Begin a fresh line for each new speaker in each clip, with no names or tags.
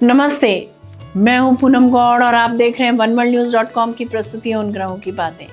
नमस्ते, मैं हूं पूनम गौड़ और आप देख रहे हैं oneworldnews.com की प्रस्तुति उन ग्रहों की बातें।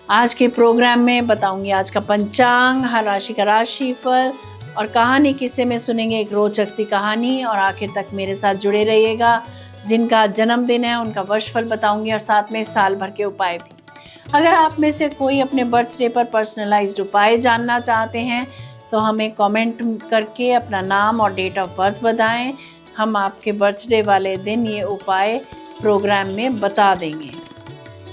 आज के प्रोग्राम में बताऊंगी आज का पंचांग, हर राशि का राशिफल और कहानी किस्से में सुनेंगे एक रोचक सी कहानी। और आखिर तक मेरे साथ जुड़े रहिएगा। जिनका जन्मदिन है उनका वर्षफल बताऊंगी और साथ में साल भर के उपाय भी। अगर आप में से कोई अपने बर्थडे पर पर्सनलाइज्ड उपाय जानना चाहते हैं तो हमें कमेंट करके अपना नाम और डेट ऑफ बर्थ बताएं। हम आपके बर्थडे वाले दिन ये उपाय प्रोग्राम में बता देंगे।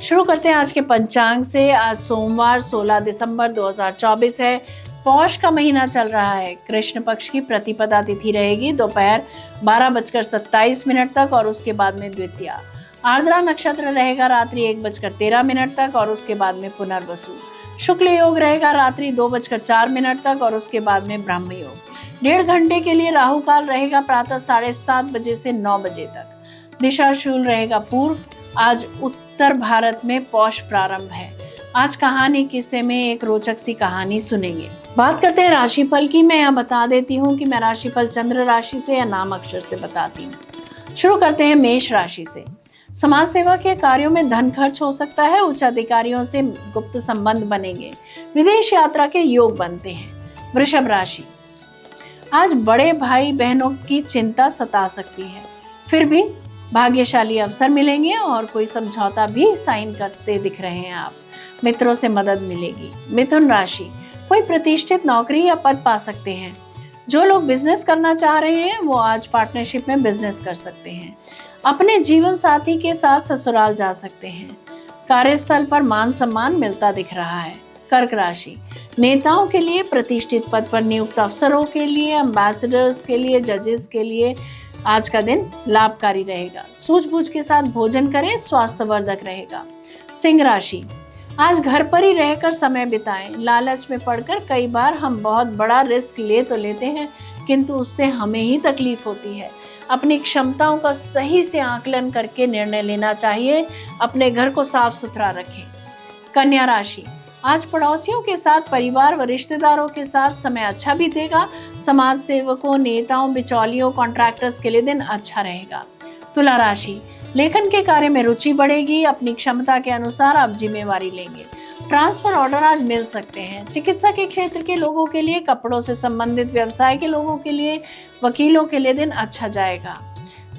शुरू करते हैं आज के पंचांग से। आज सोमवार 16 दिसंबर 2024 है। पौष का महीना चल रहा है। कृष्ण पक्ष की प्रतिपदा तिथि रहेगी दोपहर 12:27 तक और उसके बाद में द्वितीया। आर्द्रा नक्षत्र रहेगा रात्रि 1:13 तक और उसके बाद में पुनर्वसु। शुक्ल योग रहेगा रात्रि 2:04 तक और उसके बाद में ब्रह्म योग। 1.5 घंटे के लिए राहु काल रहेगा प्रातः 7:30 बजे से 9 बजे तक। दिशा शूल रहेगा पूर्व। आज उत्तर भारत में पौष प्रारंभ है। आज कहानी किस्से में एक रोचक सी कहानी सुनेंगे। बात करते हैं राशिफल की। मैं यहाँ बता देती हूँ कि मैं राशिफल चंद्र राशि से या नाम अक्षर से बताती हूँ। शुरू करते हैं मेष राशि से। समाज सेवा के कार्यों में धन खर्च हो सकता है। उच्च अधिकारियों से गुप्त संबंध बनेंगे। विदेश यात्रा के योग बनते हैं। वृषभ राशि। आज बड़े भाई बहनों की चिंता सता सकती है, फिर भी भाग्यशाली अवसर मिलेंगे और कोई समझौता भी साइन करते दिख रहे हैं आप। मित्रों से मदद मिलेगी। मिथुन राशि। कोई प्रतिष्ठित नौकरी या पद पा सकते हैं। जो लोग बिजनेस करना चाह रहे हैं वो आज पार्टनरशिप में बिजनेस कर सकते हैं। अपने जीवन साथी के साथ ससुराल जा सकते हैं। कार्यस्थल पर मान सम्मान मिलता दिख रहा है। कर्क राशि। नेताओं के लिए, प्रतिष्ठित पद पर नियुक्त अफसरों के लिए, एम्बेसडर्स के लिए, जजेस के लिए आज का दिन लाभकारी रहेगा। सूझबूझ के साथ भोजन करें, स्वास्थ्यवर्धक रहेगा। सिंह राशि। आज घर पर ही रहकर समय बिताएं। लालच में पड़कर कई बार हम बहुत बड़ा रिस्क ले तो लेते हैं किंतु उससे हमें ही तकलीफ होती है। अपनी क्षमताओं का सही से आकलन करके निर्णय लेना चाहिए। अपने घर को साफ सुथरा रखें। कन्या राशि। आज पड़ोसियों के साथ, परिवार व रिश्तेदारों के साथ समय अच्छा बीतेगा। समाज सेवकों, नेताओं, बिचौलियों, कॉन्ट्रैक्टर्स के लिए दिन अच्छा रहेगा। तुला राशि। लेखन के कार्य में रुचि बढ़ेगी। अपनी क्षमता के अनुसार आप जिम्मेवारी लेंगे। ट्रांसफर ऑर्डर आज मिल सकते हैं। चिकित्सा के क्षेत्र के लोगों के लिए, कपड़ों से संबंधित व्यवसाय के लोगों के लिए, वकीलों के लिए दिन अच्छा जाएगा।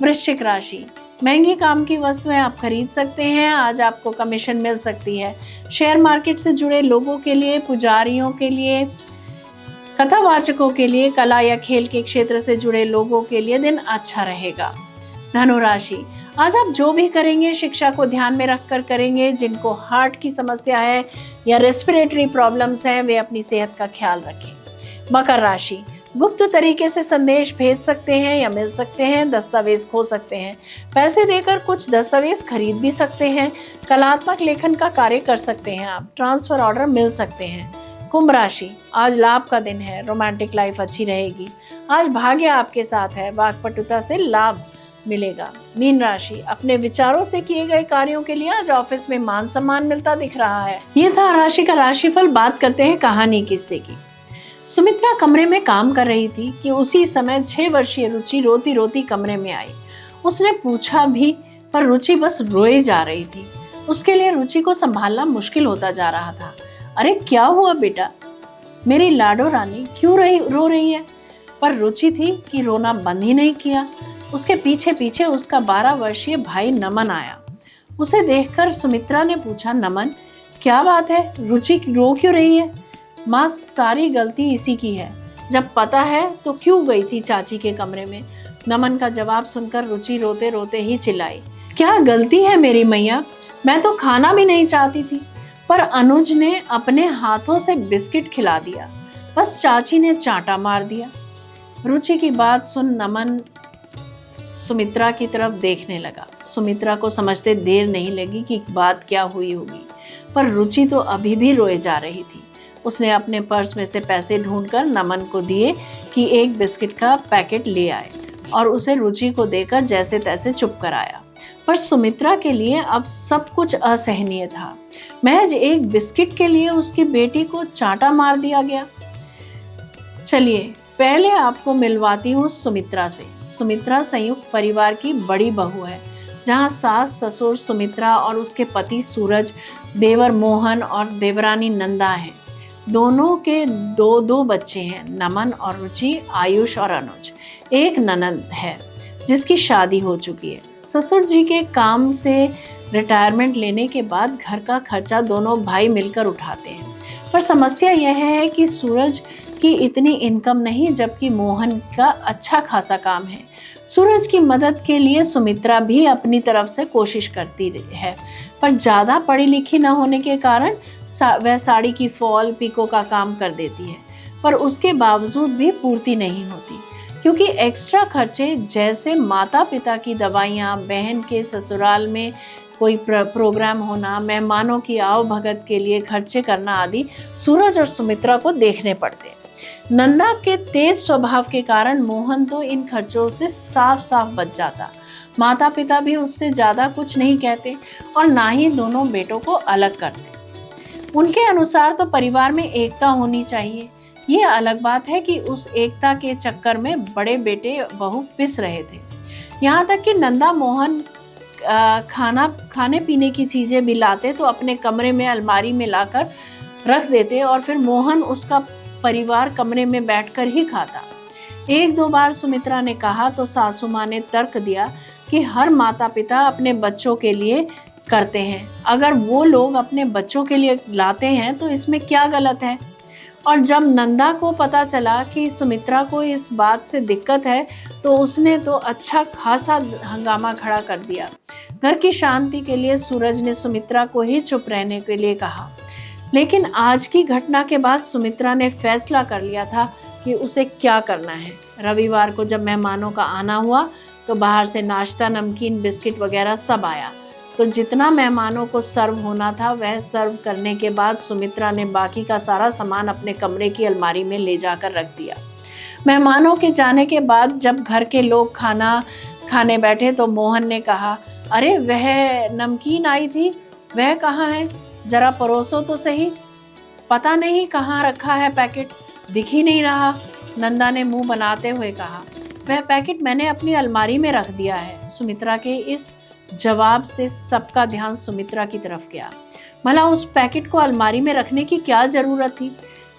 वृश्चिक राशि। महंगी काम की वस्तुएं आप खरीद सकते हैं। आज आपको कमीशन मिल सकती है। शेयर मार्केट से जुड़े लोगों के लिए, पुजारियों के लिए, कथावाचकों के लिए, कला या खेल के क्षेत्र से जुड़े लोगों के लिए दिन अच्छा रहेगा। धनु राशि। आज आप जो भी करेंगे शिक्षा को ध्यान में रखकर करेंगे। जिनको हार्ट की समस्या है या रेस्पिरेटरी प्रॉब्लम्स हैं वे अपनी सेहत का ख्याल रखें। मकर राशि। गुप्त तरीके से संदेश भेज सकते हैं या मिल सकते हैं। दस्तावेज खो सकते हैं। पैसे देकर कुछ दस्तावेज खरीद भी सकते हैं। कलात्मक लेखन का कार्य कर सकते हैं आप। ट्रांसफर ऑर्डर मिल सकते हैं। कुंभ राशि। आज लाभ का दिन है। रोमांटिक लाइफ अच्छी रहेगी। आज भाग्य आपके साथ है। वाक्पटुता से लाभ मिलेगा। मीन राशि। अपने विचारों से किए गए कार्यों के लिए आज ऑफिस में मान सम्मान मिलता दिख रहा है। ये था राशि का राशिफल। बात करते हैं कहानी किस्से की। सुमित्रा कमरे में काम कर रही थी कि उसी समय 6 वर्षीय रुचि रोती रोती कमरे में आई। उसने पूछा भी पर रुचि बस रोए जा रही थी। उसके लिए रुचि को संभालना मुश्किल होता जा रहा था। अरे क्या हुआ बेटा, मेरी लाडो रानी क्यों रो रही है? पर रुचि थी कि रोना बंद ही नहीं किया। उसके पीछे पीछे उसका 12 वर्षीय भाई नमन आया। उसे देखकर सुमित्रा ने पूछा, नमन क्या बात है, रुचि रो क्यों रही है? माँ सारी गलती इसी की है। जब पता है तो क्यों गई थी चाची के कमरे में? नमन का जवाब सुनकर रुचि रोते रोते ही चिल्लाई, क्या गलती है मेरी मैया? मैं तो खाना भी नहीं चाहती थी पर अनुज ने अपने हाथों से बिस्किट खिला दिया। बस चाची ने चांटा मार दिया। रुचि की बात सुन नमन सुमित्रा की तरफ देखने लगा। सुमित्रा को समझते देर नहीं लगी कि बात क्या हुई होगी, पर रुचि तो अभी भी रोए जा रही थी। उसने अपने पर्स में से पैसे ढूंढकर नमन को दिए कि एक बिस्किट का पैकेट ले आए और उसे रुचि को देकर जैसे तैसे चुप कराया। पर सुमित्रा के लिए अब सब कुछ असहनीय था। महज एक बिस्किट के लिए उसकी बेटी को चांटा मार दिया गया। चलिए पहले आपको मिलवाती हूँ सुमित्रा से। सुमित्रा संयुक्त परिवार की बड़ी बहू है, जहाँ सास ससुर सुमित्रा और उसके पति सूरज, देवर मोहन और देवरानी नंदा हैं। दोनों के दो दो बच्चे हैं, नमन और रुचि, आयुष और अनुज। एक ननद है जिसकी शादी हो चुकी है। ससुर जी के काम से रिटायरमेंट लेने के बाद घर का खर्चा दोनों भाई मिलकर उठाते हैं। पर समस्या यह है कि सूरज की इतनी इनकम नहीं, जबकि मोहन का अच्छा खासा काम है। सूरज की मदद के लिए सुमित्रा भी अपनी तरफ से कोशिश करती है, पर ज़्यादा पढ़ी लिखी न होने के कारण वह साड़ी की फॉल पिको का काम कर देती है, पर उसके बावजूद भी पूर्ति नहीं होती, क्योंकि एक्स्ट्रा खर्चे जैसे माता पिता की दवाइयाँ, बहन के ससुराल में कोई प्रोग्राम होना, मेहमानों की आवभगत के लिए खर्चे करना आदि सूरज और सुमित्रा को देखने पड़ते हैं। नंदा के तेज स्वभाव के कारण मोहन तो इन खर्चों से साफ साफ बच जाता। माता पिता भी उससे ज़्यादा कुछ नहीं कहते और ना ही दोनों बेटों को अलग करते। उनके अनुसार तो परिवार में एकता होनी चाहिए। ये अलग बात है कि उस एकता के चक्कर में बड़े बेटे बहू पिस रहे थे। यहाँ तक कि नंदा मोहन खाने पीने की चीज़ें भी लाते तो अपने कमरे में अलमारी में लाकर रख देते और फिर मोहन उसका परिवार कमरे में बैठकर ही खाता। एक दो बार सुमित्रा ने कहा तो सासू माँ ने तर्क दिया कि हर माता पिता अपने बच्चों के लिए करते हैं, अगर वो लोग अपने बच्चों के लिए लाते हैं तो इसमें क्या गलत है। और जब नंदा को पता चला कि सुमित्रा को इस बात से दिक्कत है तो उसने तो अच्छा खासा हंगामा खड़ा कर दिया। घर की शांति के लिए सूरज ने सुमित्रा को ही चुप रहने के लिए कहा, लेकिन आज की घटना के बाद सुमित्रा ने फैसला कर लिया था कि उसे क्या करना है। रविवार को जब मेहमानों का आना हुआ तो बाहर से नाश्ता, नमकीन, बिस्किट वगैरह सब आया। तो जितना मेहमानों को सर्व होना था वह सर्व करने के बाद सुमित्रा ने बाकी का सारा सामान अपने कमरे की अलमारी में ले जाकर रख दिया। मेहमानों के जाने के बाद जब घर के लोग खाना खाने बैठे तो मोहन ने कहा, अरे वह नमकीन आई थी, वह कहाँ है? जरा परोसो तो सही। पता नहीं कहाँ रखा है पैकेट, दिख ही नहीं रहा। नंदा ने मुंह बनाते हुए कहा, वह पैकेट मैंने अपनी अलमारी में रख दिया है। सुमित्रा के इस जवाब से सबका ध्यान सुमित्रा की तरफ गया। भला उस पैकेट को अलमारी में रखने की क्या जरूरत थी?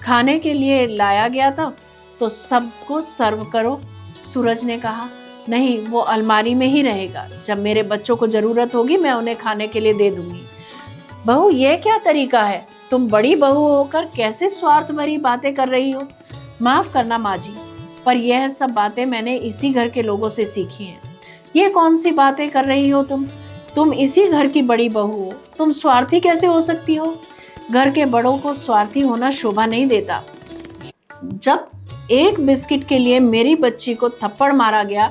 खाने के लिए लाया गया था तो सबको सर्व करो। सूरज ने कहा, नहीं, वो अलमारी में ही रहेगा। जब मेरे बच्चों को जरूरत होगी मैं उन्हें खाने के लिए दे दूंगी। बहू, ये क्या तरीका है? तुम बड़ी बहू होकर कैसे स्वार्थ भरी बातें कर रही हो? माफ करना माँ जी, पर यह सब बातें मैंने इसी घर के लोगों से सीखी हैं। ये कौन सी बातें कर रही हो तुम इसी घर की बड़ी बहू हो, तुम स्वार्थी कैसे हो सकती हो? घर के बड़ों को स्वार्थी होना शोभा नहीं देता। जब एक बिस्किट के लिए मेरी बच्ची को थप्पड़ मारा गया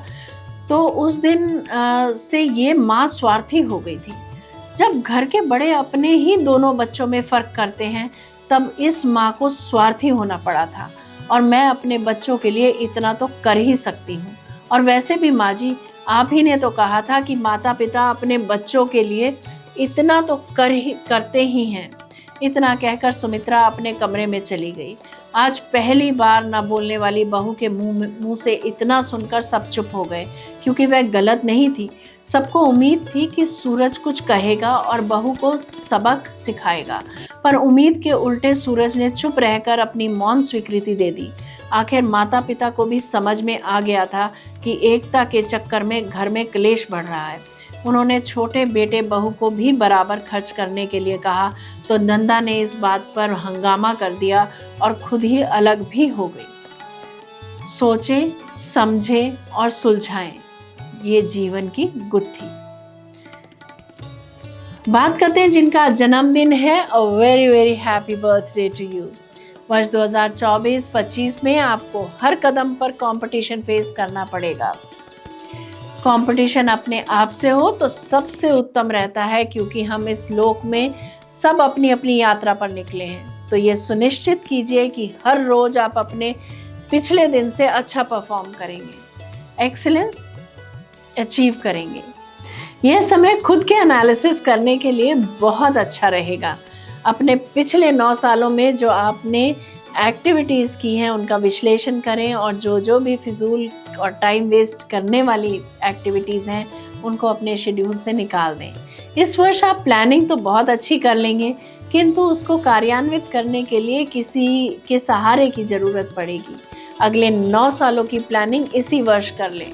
तो उस दिन से ये माँ स्वार्थी हो गई थी। जब घर के बड़े अपने ही दोनों बच्चों में फ़र्क करते हैं तब इस माँ को स्वार्थी होना पड़ा था, और मैं अपने बच्चों के लिए इतना तो कर ही सकती हूँ। और वैसे भी माँ जी, आप ही ने तो कहा था कि माता पिता अपने बच्चों के लिए इतना तो करते ही हैं। इतना कहकर सुमित्रा अपने कमरे में चली गई। आज पहली बार न बोलने वाली बहू के मुंह से इतना सुनकर सब चुप हो गए, क्योंकि वह गलत नहीं थी। सबको उम्मीद थी कि सूरज कुछ कहेगा और बहू को सबक सिखाएगा, पर उम्मीद के उल्टे सूरज ने चुप रहकर अपनी मौन स्वीकृति दे दी। आखिर माता पिता को भी समझ में आ गया था कि एकता के चक्कर में घर में क्लेश बढ़ रहा है। उन्होंने छोटे बेटे बहू को भी बराबर खर्च करने के लिए कहा तो नंदा ने इस बात पर हंगामा कर दिया और खुद ही अलग भी हो गई। सोचें, समझें और सुलझाएं, ये जीवन की गुत्थी। बात करते हैं जिनका जन्मदिन है। A very very happy birthday to you. वर्ष 2024-25 में आपको हर कदम पर कंपटीशन फेस करना पड़ेगा। कंपटीशन अपने आप से हो तो सबसे उत्तम रहता है, क्योंकि हम इस लोक में सब अपनी अपनी यात्रा पर निकले हैं। तो ये सुनिश्चित कीजिए कि हर रोज आप अपने पिछले दिन से अच्छा परफॉर्म करेंगे, एक्सीलेंस अचीव करेंगे। यह समय खुद के एनालिसिस करने के लिए बहुत अच्छा रहेगा। अपने पिछले 9 सालों में जो आपने एक्टिविटीज़ की हैं उनका विश्लेषण करें और जो जो भी फिजूल और टाइम वेस्ट करने वाली एक्टिविटीज़ हैं उनको अपने शेड्यूल से निकाल दें। इस वर्ष आप प्लानिंग तो बहुत अच्छी कर लेंगे, किंतु उसको कार्यान्वित करने के लिए किसी के सहारे की ज़रूरत पड़ेगी। अगले 9 सालों की प्लानिंग इसी वर्ष कर लें।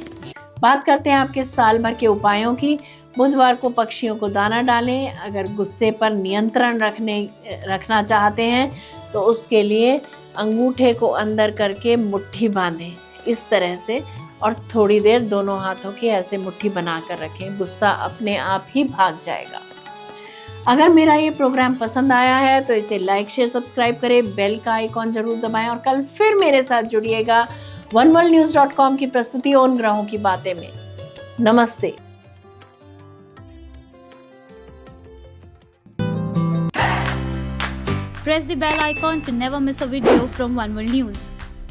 बात करते हैं आपके साल भर के उपायों की। बुधवार को पक्षियों को दाना डालें। अगर गुस्से पर नियंत्रण रखना चाहते हैं तो उसके लिए अंगूठे को अंदर करके मुट्ठी बांधें इस तरह से, और थोड़ी देर दोनों हाथों की ऐसे मुट्ठी बनाकर रखें। गुस्सा अपने आप ही भाग जाएगा। अगर मेरा ये प्रोग्राम पसंद आया है तो इसे लाइक, शेयर, सब्सक्राइब करें, बेल का आइकॉन जरूर दबाएं और कल फिर मेरे साथ जुड़िएगा oneworldnews.com की प्रस्तुति उन ग्रहों की बातें में। नमस्ते।
Press the bell icon to never miss a video from One World News.